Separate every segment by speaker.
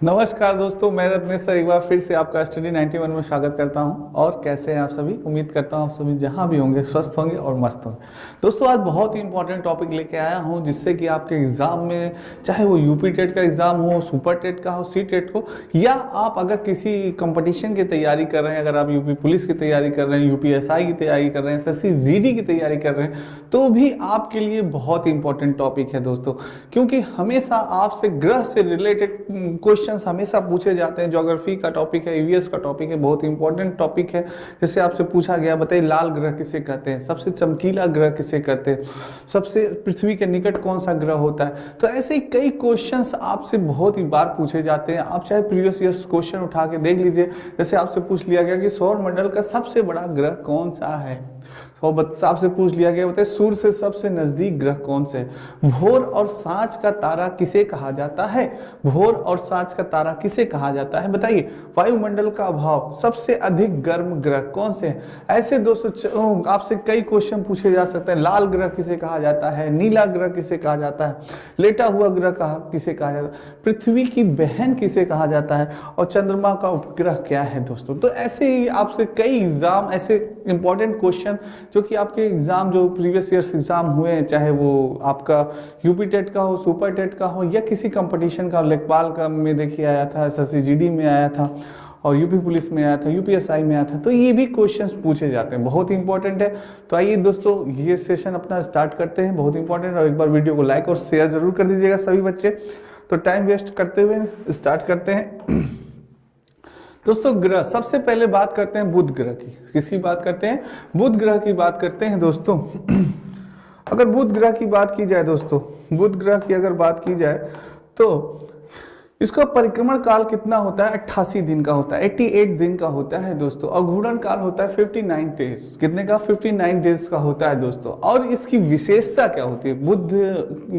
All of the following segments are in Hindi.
Speaker 1: नमस्कार दोस्तों, मैं रत्नेश सर एक बार फिर से आपका स्टडी 91 में स्वागत करता हूं। और कैसे हैं आप सभी? उम्मीद करता हूं आप सभी जहां भी होंगे स्वस्थ होंगे और मस्त होंगे। दोस्तों आज बहुत ही इंपॉर्टेंट टॉपिक लेके आया हूं, जिससे कि आपके एग्जाम में, चाहे वो यूपी टेट का एग्जाम हो, सुपर टेट का हो, सी टेट हो, या आप अगर किसी कंपटीशन की तैयारी कर रहे हैं, अगर आप यूपी पुलिस की तैयारी कर रहे हैं, यूपीएसआई की तैयारी कर रहे हैं, एसएससी जीडी की तैयारी कर रहे हैं, तो भी आपके लिए बहुत ही इंपॉर्टेंट टॉपिक है दोस्तों। क्योंकि हमेशा आपसे ग्रह से रिलेटेड क्वेश्चंस हमेशा पूछे जाते हैं। ज्योग्राफी का टॉपिक है, ईवीएस का टॉपिक है, बहुत इंपॉर्टेंट टॉपिक है। जैसे आपसे पूछा गया, बताइए लाल ग्रह किसे कहते हैं, सबसे चमकीला ग्रह किसे कहते हैं, सबसे पृथ्वी के निकट कौन सा ग्रह होता है। तो ऐसे ही कई क्वेश्चंस आपसे बहुत ही बार पूछे जाते हैं। आप चाहे प्रीवियस ईयर क्वेश्चन उठा के देख लीजिए। जैसे आपसे पूछ लिया गया कि सौर मंडल का सबसे बड़ा ग्रह कौन सा है, आपसे पूछ लिया गया बताइए सूर्य से सबसे नजदीक ग्रह कौन से है। भोर और सांझ का तारा किसे कहा जाता है, भोर और सांझ का तारा किसे कहा जाता है, बताइए। वायुमंडल का अभाव सबसे अधिक गर्म ग्रह कौन से है। ऐसे दोस्तों आपसे कई क्वेश्चन पूछे जा सकते हैं। लाल ग्रह किसे कहा जाता है, नीला ग्रह किसे कहा जाता है, लेटा हुआ ग्रह किसे कहा जाता है, पृथ्वी की बहन किसे कहा जाता है, और चंद्रमा का उपग्रह क्या है दोस्तों। तो ऐसे ही आपसे कई एग्जाम ऐसे इंपॉर्टेंट क्वेश्चन जो कि आपके एग्जाम जो प्रीवियस ईयर्स एग्जाम हुए हैं, चाहे वो आपका यूपी टेट का हो, सुपर टेट का हो, या किसी कंपटीशन का, लेखपाल का में देखिए आया था, एसएससी जीडी में आया था, और यूपी पुलिस में आया था, यूपीएसआई में आया था, तो ये भी क्वेश्चंस पूछे जाते हैं, बहुत ही इंपॉर्टेंट है। तो आइए दोस्तों ये सेशन अपना स्टार्ट करते हैं, बहुत इंपॉर्टेंट। और एक बार वीडियो को लाइक और शेयर जरूर कर दीजिएगा सभी बच्चे। तो टाइम वेस्ट करते हुए स्टार्ट करते हैं दोस्तों। ग्रह, सबसे पहले बात करते हैं बुध ग्रह की। किसकी बात करते हैं? बुध ग्रह की बात करते हैं दोस्तों। अगर बुध ग्रह की बात की जाए दोस्तों, बुध ग्रह की अगर बात की जाए तो इसका परिक्रमण काल कितना होता है? 88 दिन का होता है, 88 दिन का होता है दोस्तों। और घूर्णन काल होता है 59 डेज। कितने का? 59 डेज का होता है दोस्तों। और इसकी विशेषता क्या होती है, बुध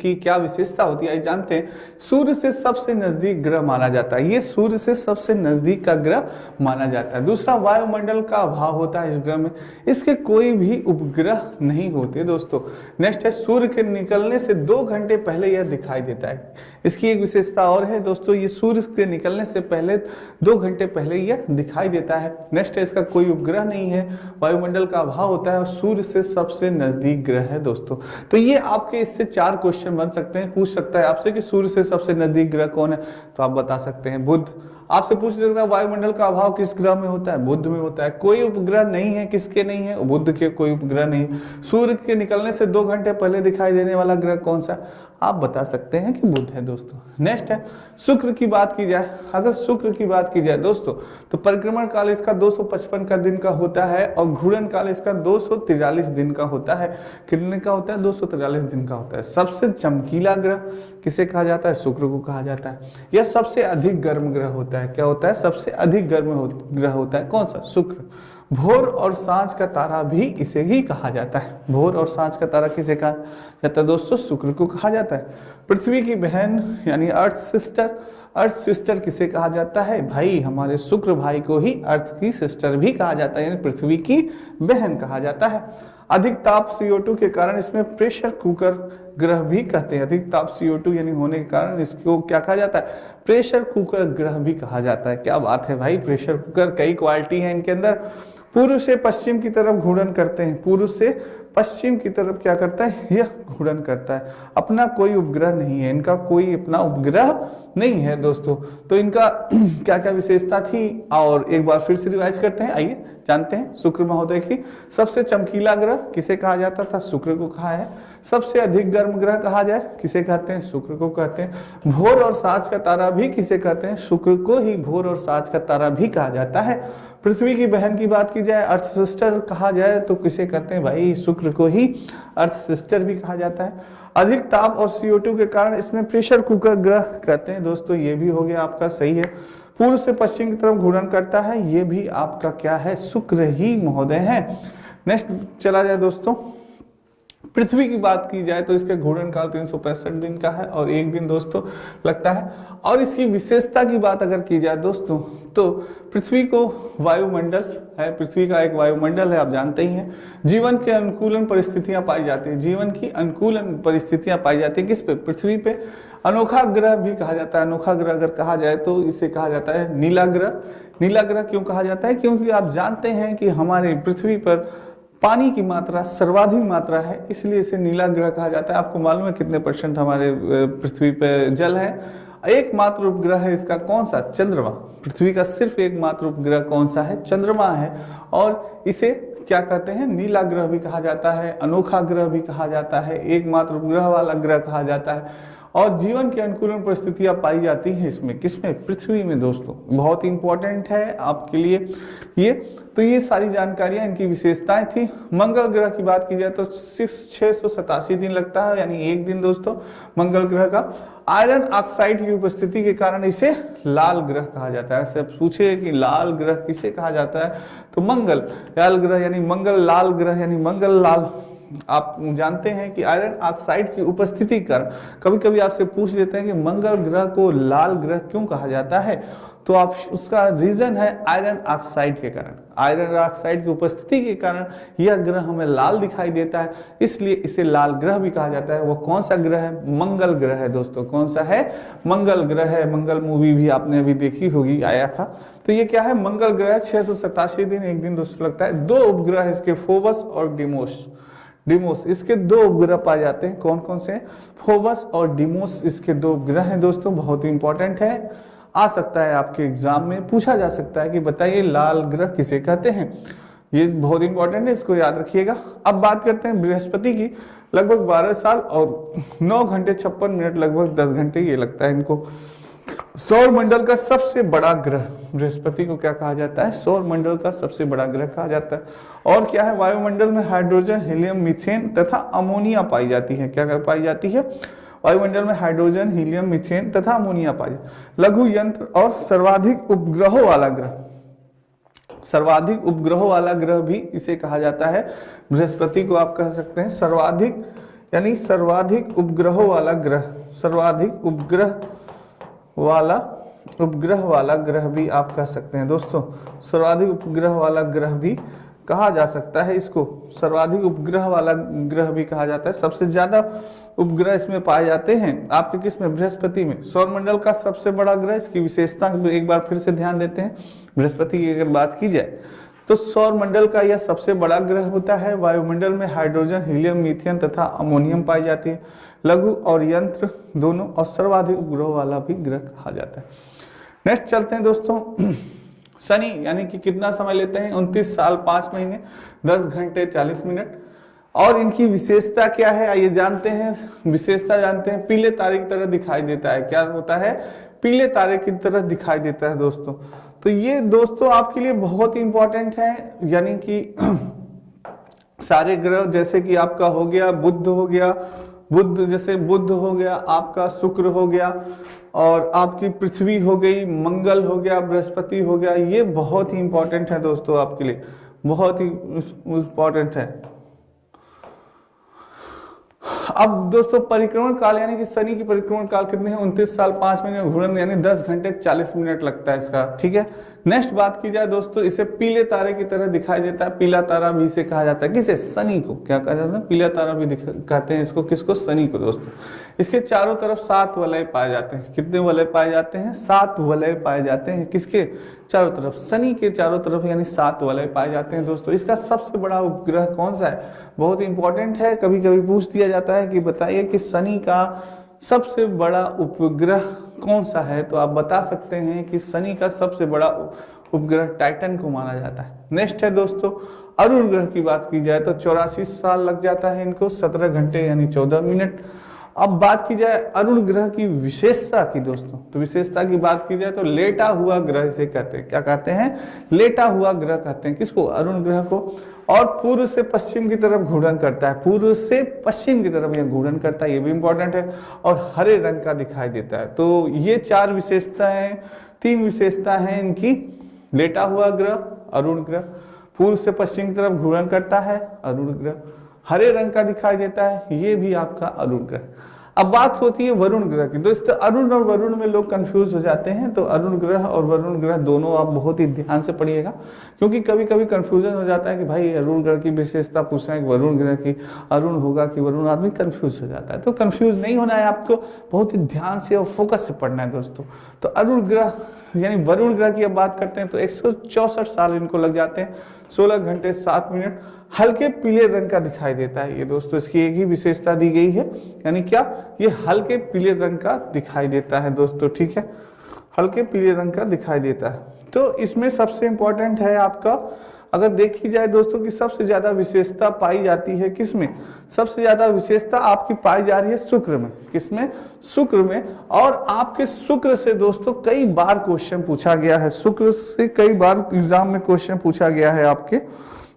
Speaker 1: की क्या विशेषता होती है जानते हैं। सूर्य से सबसे नजदीक ग्रह माना जाता है, ये सूर्य से सबसे नजदीक का ग्रह माना जाता है। दूसरा, वायुमंडल का अभाव होता है इस ग्रह में, इसके कोई भी उपग्रह नहीं होते दोस्तों। नेक्स्ट है, सूर्य के निकलने से 2 घंटे पहले यह दिखाई देता है। इसकी एक विशेषता और है दोस्तों, ये सूर्य के निकलने से पहले 2 घंटे पहले यह दिखाई देता है। नेक्स्ट है, इसका कोई उपग्रह नहीं है, वायुमंडल का अभाव होता है, और सूर्य से सबसे नजदीक ग्रह है दोस्तों। तो ये आपके इससे 4 क्वेश्चन बन सकते हैं। पूछ सकता है आपसे कि सूर्य से सबसे नजदीक ग्रह कौन है, तो आप बता सकते हैं बुध। आपसे पूछ सकता है वायुमंडल का अभाव किस ग्रह में होता है, बुध में होता है। कोई उपग्रह नहीं है, किसके नहीं है? बुध के कोई उपग्रह नहीं है। सूर्य के निकलने से 2 घंटे पहले दिखाई देने वाला ग्रह कौन सा? आप बता सकते हैं कि बुध है दोस्तों। नेक्स्ट है, शुक्र की बात की जाए। अगर शुक्र की बात की जाए दोस्तों, तो परिक्रमण काल इसका 255 का दिन का होता है, और घूर्णन काल इसका 243 दिन का होता है। कितने का होता है? 243 दिन का होता है। सबसे चमकीला ग्रह किसे कहा जाता है? शुक्र को कहा जाता है। यह सबसे अधिक गर्म ग्रह होता है। क्या होता है? सबसे अधिक गर्म ग्रह होता है। कौन सा? शुक्र। भोर और सांझ का तारा भी इसे ही कहा जाता है। भोर और सांझ का तारा किसे कहा जाता है दोस्तों? शुक्र को कहा जाता है। पृथ्वी की बहन यानी अर्थ सिस्टर, अर्थ सिस्टर किसे कहा जाता है? भाई हमारे शुक्र भाई को ही अर्थ की सिस्टर भी कहा जाता है, यानी पृथ्वी की बहन कहा जाता है। अधिक ताप CO2 के कारण इसमें प्रेशर कुकर ग्रह भी कहते हैं। अधिक ताप CO2 यानी होने के कारण इसको क्या कहा जाता है? प्रेशर कुकर ग्रह भी कहा जाता है। क्या बात है भाई, प्रेशर कुकर कई क्वालिटी है इनके अंदर। पूर्व से पश्चिम की तरफ घूर्णन करते हैं, पूर्व से पश्चिम की तरफ क्या करता है? यह घूर्णन करता है। अपना कोई उपग्रह नहीं है, इनका कोई अपना उपग्रह नहीं है दोस्तों। तो इनका क्या क्या विशेषता थी, और एक बार फिर से रिवाइज करते हैं। आइए जानते हैं शुक्र महोदय की। सबसे चमकीला ग्रह किसे कहा जाता था? शुक्र को कहा है। सबसे अधिक गर्म ग्रह कहा जाए किसे कहते हैं? शुक्र को कहते हैं। भोर और सांझ का तारा भी किसे कहते हैं? शुक्र को ही भोर और सांझ का तारा भी कहा जाता है। पृथ्वी की बहन की बात की जाए, अर्थ सिस्टर कहा जाए, तो किसे कहते हैं? भाई शुक्र को ही अर्थ सिस्टर भी कहा जाता है। अधिक ताप और CO2 के कारण इसमें प्रेशर कुकर ग्रह कहते हैं दोस्तों। ये भी हो गया आपका, सही है। पूर्व से पश्चिम की तरफ घूर्णन करता है, ये भी आपका क्या है? शुक्र ही महोदय है। नेक्स्ट चला जाए दोस्तों, पृथ्वी की बात की जाए तो इसके घूर्णन काल 365 दिन का है, और 1 दिन दोस्तों लगता है। और इसकी विशेषता की बात अगर की जाए दोस्तों, तो पृथ्वी को वायुमंडल है, पृथ्वी का एक वायुमंडल है, आप जानते ही हैं। जीवन के अनुकूलन परिस्थितियां पाई जाती है, जीवन की अनुकूलन परिस्थितियां पाई जाती है किस पे? पृथ्वी पे। अनोखा ग्रह भी कहा जाता है। अनोखा ग्रह अगर कहा जाए तो इसे कहा जाता है नीला ग्रह। नीला ग्रह क्यों कहा जाता है? क्योंकि आप जानते हैं कि हमारे पृथ्वी पर पानी की मात्रा सर्वाधिक मात्रा है, इसलिए इसे नीला ग्रह कहा जाता है। आपको मालूम है कितने % हमारे पृथ्वी पे जल है? एकमात्र उपग्रह है इसका कौन सा? चंद्रमा। पृथ्वी का सिर्फ एकमात्र उपग्रह कौन सा है? चंद्रमा है। और इसे क्या कहते हैं? नीला ग्रह भी कहा जाता है, अनोखा ग्रह भी कहा जाता है, एकमात्र उपग्रह वाला ग्रह कहा जाता है। और जीवन की अनुकूलन परिस्थितियां पाई जाती हैं इसमें। किसमें? पृथ्वी में दोस्तों। बहुत इंपॉर्टेंट है आपके लिए ये। तो ये सारी जानकारियां, इनकी विशेषताएं थी। मंगल ग्रह की बात की जाए तो 687 दिन लगता है, यानी एक दिन दोस्तों मंगल ग्रह का। आयरन ऑक्साइड की उपस्थिति के कारण इसे लाल ग्रह कहा जाता है। ऐसे पूछे कि लाल ग्रह किसे कहा जाता है, तो मंगल लाल ग्रह यानी मंगल लाल ग्रह यानी मंगल लाल। आप जानते हैं कि आयरन ऑक्साइड की उपस्थिति कर कभी कभी आपसे पूछ लेते हैं कि मंगल ग्रह को लाल ग्रह क्यों कहा जाता है, तो आप उसका रीजन है आयरन ऑक्साइड के कारण। आयरन ऑक्साइड की उपस्थिति के कारण यह ग्रह हमें लाल दिखाई देता है, इसलिए इसे लाल ग्रह भी कहा जाता है। वो कौन सा ग्रह है? मंगल ग्रह है दोस्तों। कौन सा है? मंगल ग्रह है। मंगल मूवी भी आपने अभी देखी होगी, आया था। तो ये क्या है? मंगल ग्रह 687 दिन एक दिन दोस्तों लगता है। 2 उपग्रह है इसके, फोबस और डिमोस। डिमोस इसके 2 उपग्रह पाए जाते हैं। कौन कौन से? फोबस और डिमोस इसके 2 उपग्रह हैं दोस्तों। बहुत ही इंपॉर्टेंट है, आ सकता है आपके एग्जाम में पूछा जा सकता है कि बताइए लाल ग्रह किसे कहते हैं। ये बहुत इंपॉर्टेंट है, इसको याद रखिएगा। अब बात करते हैं बृहस्पति की। लगभग 12 साल और 9 घंटे 56 मिनट, लगभग 10 घंटे ये लगता है इनको। सौर मंडल का सबसे बड़ा ग्रह बृहस्पति को क्या कहा जाता है? सौर मंडल का सबसे बड़ा ग्रह कहा जाता है। और क्या है? वायुमंडल में हाइड्रोजन, हीलियम, मीथेन तथा अमोनिया पाई जाती है। क्या पाई जाती है? वायुमंडल में हाइड्रोजन, हीलियम, मीथेन तथा अमोनिया पाई जाती है। लघु यंत्र और सर्वाधिक उपग्रहों वाला ग्रह। सर्वाधिक उपग्रहों वाला ग्रह भी इसे कहा जाता है। बृहस्पति को आप कह सकते हैं सर्वाधिक, यानी सर्वाधिक उपग्रहों वाला ग्रह। सर्वाधिक उपग्रह वाला ग्रह भी आप कह सकते हैं दोस्तों। सर्वाधिक उपग्रह वाला ग्रह भी कहा जा सकता है इसको। सर्वाधिक उपग्रह वाला ग्रह भी कहा जाता है। सबसे ज्यादा उपग्रह इसमें पाए जाते हैं आपके किसमें? बृहस्पति में। सौरमंडल का सबसे बड़ा ग्रह, इसकी विशेषता एक बार फिर से ध्यान देते हैं। बृहस्पति की अगर बात की जाए तो सौरमंडल का यह सबसे बड़ा ग्रह होता है। वायुमंडल में हाइड्रोजन, हीलियम, मीथेन तथा अमोनियम पाई जाती है। लघु और यंत्र दोनों, और सर्वाधिक उपग्रह वाला भी ग्रह कहा जाता है। नेक्स्ट चलते हैं दोस्तों। शनि, यानी कि कितना समय लेते हैं? 29 साल 5 महीने 10 घंटे 40 मिनट। और इनकी विशेषता क्या है आइए जानते हैं। विशेषता जानते हैं, पीले तारे की तरह दिखाई देता है। क्या होता है? पीले तारे की तरह दिखाई देता है दोस्तों। तो ये दोस्तों आपके लिए बहुत ही इंपॉर्टेंट है, यानी कि सारे ग्रह जैसे कि आपका हो गया बुध, हो गया बुध, जैसे बुध हो गया आपका, शुक्र हो गया, और आपकी पृथ्वी हो गई, मंगल हो गया, बृहस्पति हो गया। ये बहुत ही इंपॉर्टेंट है दोस्तों आपके लिए, बहुत ही इंपॉर्टेंट है। अब दोस्तों परिक्रमण काल, यानी कि शनि की परिक्रमण काल कितने हैं? 29 साल 5 महीने, घूर्णन यानी 10 घंटे 40 मिनट लगता है इसका। ठीक है, नेक्स्ट बात की जाए दोस्तों, इसे पीले तारे की तरह दिखाई देता है। पीला तारा भी इसे कहा जाता है। किसे? शनि को क्या कहा जाता है? पीला तारा भी कहते हैं इसको। किसको? शनि को दोस्तों। इसके चारों तरफ 7 वलय पाए जाते हैं। कितने वलय पाए जाते हैं? 7 वलय पाए जाते हैं। किसके चारों तरफ? शनि के चारों तरफ, यानी 7 वलय पाए जाते हैं दोस्तों। इसका सबसे बड़ा उपग्रह कौन सा है? बहुत इंपॉर्टेंट है, कभी कभी पूछ दिया जाता है कि बताइए कि शनि का सबसे बड़ा उपग्रह कौन सा है, तो आप बता सकते हैं कि शनि का सबसे बड़ा उपग्रह टाइटन को माना जाता है। नेक्स्ट है दोस्तों अरुण ग्रह की बात की जाए तो 84 साल लग जाता है इनको, 17 घंटे यानी 14 मिनट। अब बात की जाए अरुण ग्रह की विशेषता की दोस्तों, तो विशेषता की बात की जाए तो लेटा हुआ ग्रह इसे कहते हैं। क्या कहते हैं? लेटा हुआ ग्रह कहते हैं। किसको? अरुण ग्रह को। और पूर्व से पश्चिम की तरफ घूर्णन करता है। पूर्व से पश्चिम की तरफ यह घूर्णन करता है, ये भी इंपॉर्टेंट है। और हरे रंग का दिखाई देता है। तो ये 4 विशेषताएं, 3 विशेषता है इनकी। लेटा हुआ ग्रह अरुण ग्रह, पूर्व से पश्चिम की तरफ घूर्णन करता है अरुण ग्रह, हरे रंग का दिखाई देता है, ये भी आपका अरुण ग्रह। अब बात होती है वरुण ग्रह की। दोस्तों अरुण और वरुण में लोग कंफ्यूज हो जाते हैं, तो अरुण ग्रह और वरुण ग्रह दोनों आप बहुत ही ध्यान से पढ़िएगा, क्योंकि कभी कभी कंफ्यूजन हो जाता है कि भाई अरुण ग्रह की विशेषता पूछ रहे हैं कि वरुण ग्रह की, अरुण होगा कि वरुण, आदमी कंफ्यूज हो जाता है। तो कंफ्यूज नहीं होना है आपको, बहुत ही ध्यान से और फोकस से पढ़ना है दोस्तों। तो अरुण ग्रह यानी वरुण ग्रह की अब बात करते हैं तो 164 साल इनको लग जाते हैं, 16 घंटे 7 मिनट, हल्के पीले रंग का दिखाई देता है ये दोस्तों। इसकी एक ही विशेषता दी गई है, यानी क्या, ये हल्के पीले रंग का दिखाई देता है दोस्तों, ठीक है, हल्के पीले रंग का दिखाई देता है। तो इसमें सबसे इंपॉर्टेंट है आपका, अगर देखी जाए दोस्तों कि सबसे ज्यादा विशेषता पाई जाती है किसमें, सबसे ज्यादा विशेषता आपकी पाई जा रही है शुक्र में। किसमें? शुक्र में। और आपके शुक्र से दोस्तों कई बार क्वेश्चन पूछा गया है, शुक्र से कई बार एग्जाम में क्वेश्चन पूछा गया है आपके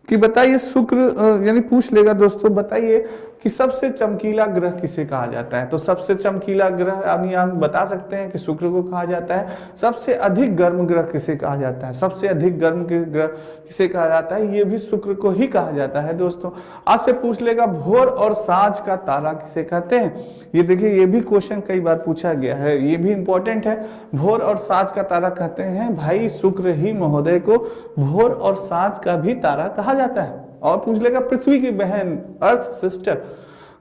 Speaker 1: कि बताइए शुक्र यानी पूछ लेगा दोस्तों, बताइए कि सबसे चमकीला ग्रह किसे कहा जाता है। तो सबसे चमकीला ग्रह यानी आप बता सकते हैं कि शुक्र को कहा जाता है। सबसे अधिक गर्म ग्रह किसे कहा जाता है, सबसे अधिक गर्म ग्रह किसे कहा जाता है, ये भी शुक्र को ही कहा जाता है दोस्तों। आपसे पूछ लेगा भोर और सांझ का तारा किसे कहते हैं। ये देखिए ये भी क्वेश्चन कई बार पूछा गया है, ये भी इंपॉर्टेंट है। भोर और सांझ का तारा कहते हैं भाई शुक्र ही महोदय को भोर और सांझ का भी तारा कहा जाता है। और पूछ लेगा पृथ्वी की बहन अर्थ सिस्टर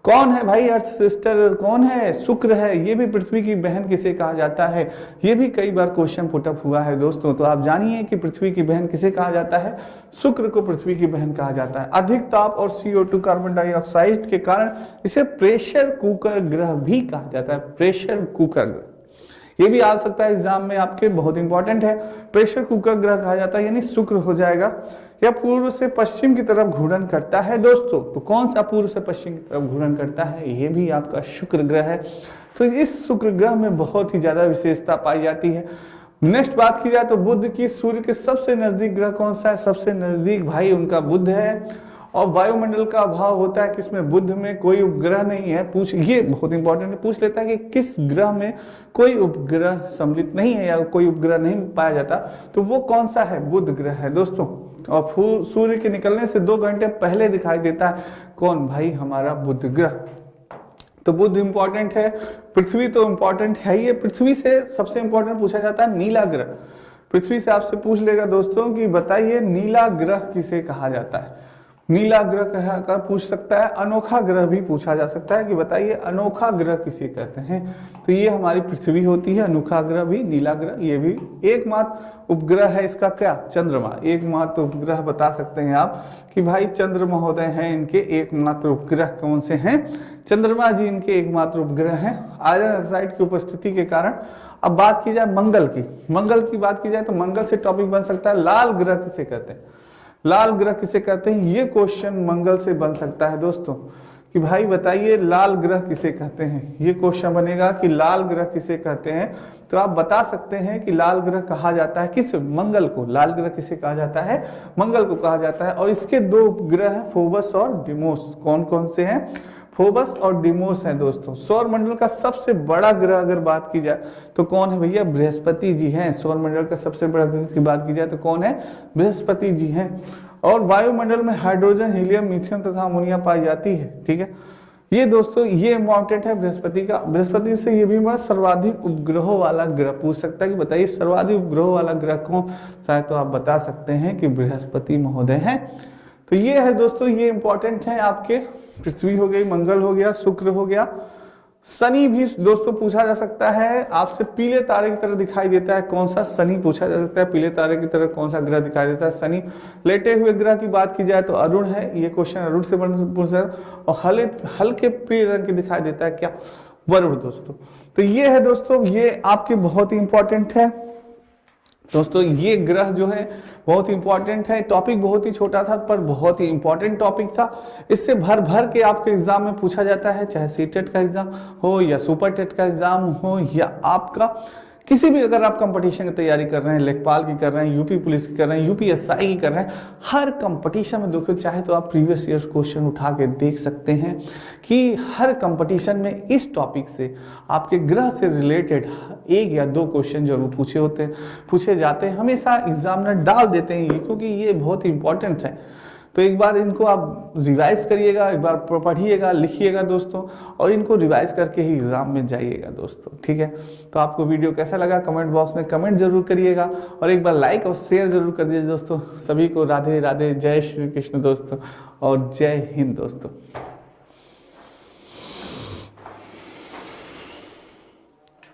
Speaker 1: कौन है भाई, अर्थ सिस्टर कौन है, शुक्र है। ये भी पृथ्वी की बहन किसे कहा जाता है, ये भी कई बार क्वेश्चन पुटअप हुआ है दोस्तों। तो आप जानिए कि पृथ्वी की बहन किसे कहा जाता है, शुक्र को पृथ्वी की बहन कहा जाता है। अधिक ताप और CO2 कार्बन डाइऑक्साइड के कारण इसे प्रेशर कुकर ग्रह भी कहा जाता है, प्रेशर कुकर ग्रह। ये भी आ सकता है एग्जाम में आपके, बहुत इंपॉर्टेंट है। प्रेशर कुकर ग्रह कहा जाता है, यानी शुक्र हो जाएगा। या पूर्व से पश्चिम की तरफ घूर्णन करता है दोस्तों, तो कौन सा पूर्व से पश्चिम की तरफ घूर्णन करता है, ये भी आपका शुक्र ग्रह है। तो इस शुक्र ग्रह में बहुत ही ज्यादा विशेषता पाई जाती है। नेक्स्ट बात की जाए तो बुध की, सूर्य के सबसे नजदीक ग्रह कौन सा है, सबसे नजदीक भाई उनका बुध है। और वायुमंडल का अभाव होता है किसमें, बुध में कोई उपग्रह नहीं है। ये बहुत इंपॉर्टेंट है, पूछ लेता है कि किस ग्रह में कोई उपग्रह सम्मिलित नहीं है या कोई उपग्रह नहीं पाया जाता, तो वो कौन सा है, बुध ग्रह है दोस्तों। और सूर्य के निकलने से 2 घंटे पहले दिखाई देता है कौन, भाई हमारा बुध ग्रह। तो बुध इंपॉर्टेंट है। पृथ्वी तो इंपॉर्टेंट है ही है, पृथ्वी से सबसे इंपॉर्टेंट पूछा जाता है नीला ग्रह। पृथ्वी से आपसे पूछ लेगा दोस्तों कि बताइए नीला ग्रह किसे कहा जाता है। नीला ग्रह कहकर पूछ सकता है, अनोखा ग्रह भी पूछा जा सकता है कि बताइए अनोखा ग्रह किसे कहते हैं। तो ये हमारी पृथ्वी होती है, अनोखा ग्रह भी, नीला ग्रह ये भी। एकमात्र उपग्रह है इसका क्या, चंद्रमा। एकमात्र उपग्रह बता सकते हैं आप कि भाई चंद्र महोदय हैं इनके एकमात्र उपग्रह कौन से हैं, चंद्रमा जी इनके एकमात्र उपग्रह हैं आयरन ऑक्साइड की उपस्थिति के कारण। अब बात की जाए मंगल की, मंगल की बात की जाए तो मंगल से टॉपिक बन सकता है लाल ग्रह किसे कहते हैं, लाल ग्रह किसे कहते हैं। ये क्वेश्चन मंगल से बन सकता है दोस्तों कि भाई बताइए लाल ग्रह किसे कहते हैं। ये क्वेश्चन बनेगा कि लाल ग्रह किसे कहते हैं, तो आप बता सकते हैं कि लाल ग्रह कहा जाता है किस, मंगल को। लाल ग्रह किसे कहा जाता है, मंगल को कहा जाता है। और इसके 2 ग्रह हैं फोबस और डिमोस। कौन कौन से हैं, फोबस और डिमोस हैं दोस्तों। सौर मंडल का सबसे बड़ा ग्रह अगर बात की जाए तो कौन है भैया, बृहस्पति जी हैं। सौर मंडल का सबसे बड़ा ग्रह की बात की जाए तो कौन है, बृहस्पति जी हैं। और वायुमंडल में हाइड्रोजन, हीलियम, मीथेन तथा अमोनिया पाई जाती है, ठीक है। ये दोस्तों ये इंपॉर्टेंट है बृहस्पति का। बृहस्पति से ये भी मैं सर्वाधिक उपग्रहों वाला ग्रह पूछ सकता है कि बताइए सर्वाधिक उपग्रहों वाला ग्रह कौन सा है, तो आप बता सकते हैं कि बृहस्पति महोदय हैं। तो ये है दोस्तों, ये इंपॉर्टेंट है आपके। पृथ्वी हो गई, मंगल हो गया, शुक्र हो गया। शनि भी दोस्तों पूछा जा सकता है आपसे, पीले तारे की तरह दिखाई देता है कौन सा, शनि पूछा जा सकता है पीले तारे की तरह कौन सा ग्रह दिखाई देता है, शनि। लेटे हुए ग्रह की बात की जाए तो अरुण है, ये क्वेश्चन अरुण से पूछा। और हल्के पीले रंग की दिखाई देता है क्या, वरुण दोस्तों। तो ये है दोस्तों, ये आपके बहुत ही इंपॉर्टेंट है दोस्तों। ये ग्रह जो है बहुत इंपॉर्टेंट है। टॉपिक बहुत ही छोटा था पर बहुत ही इंपॉर्टेंट टॉपिक था। इससे भर भर के आपके एग्जाम में पूछा जाता है, चाहे सीटेट का एग्जाम हो या सुपर टेट का एग्जाम हो या आपका किसी भी, अगर आप कंपटीशन की तैयारी कर रहे हैं, लेखपाल की कर रहे हैं, यूपी पुलिस की कर रहे हैं, UPSI की कर रहे हैं, हर कंपटीशन में देखो, चाहे तो आप प्रीवियस ईयर्स क्वेश्चन उठा के देख सकते हैं कि हर कंपटीशन में इस टॉपिक से आपके ग्रह से रिलेटेड 1 या 2 क्वेश्चन जरूर पूछे जाते हैं। हमेशा एग्जामिनर डाल देते हैं ये, क्योंकि ये बहुत इंपॉर्टेंट है। तो एक बार इनको आप रिवाइज करिएगा, एक बार पढ़िएगा, लिखिएगा दोस्तों, और इनको रिवाइज करके ही एग्जाम में जाइएगा दोस्तों, ठीक है। तो आपको वीडियो कैसा लगा कमेंट बॉक्स में कमेंट जरूर करिएगा, और एक बार लाइक और शेयर जरूर कर दीजिए दोस्तों। सभी को राधे राधे, जय श्री कृष्ण दोस्तों, और जय हिंद दोस्तों।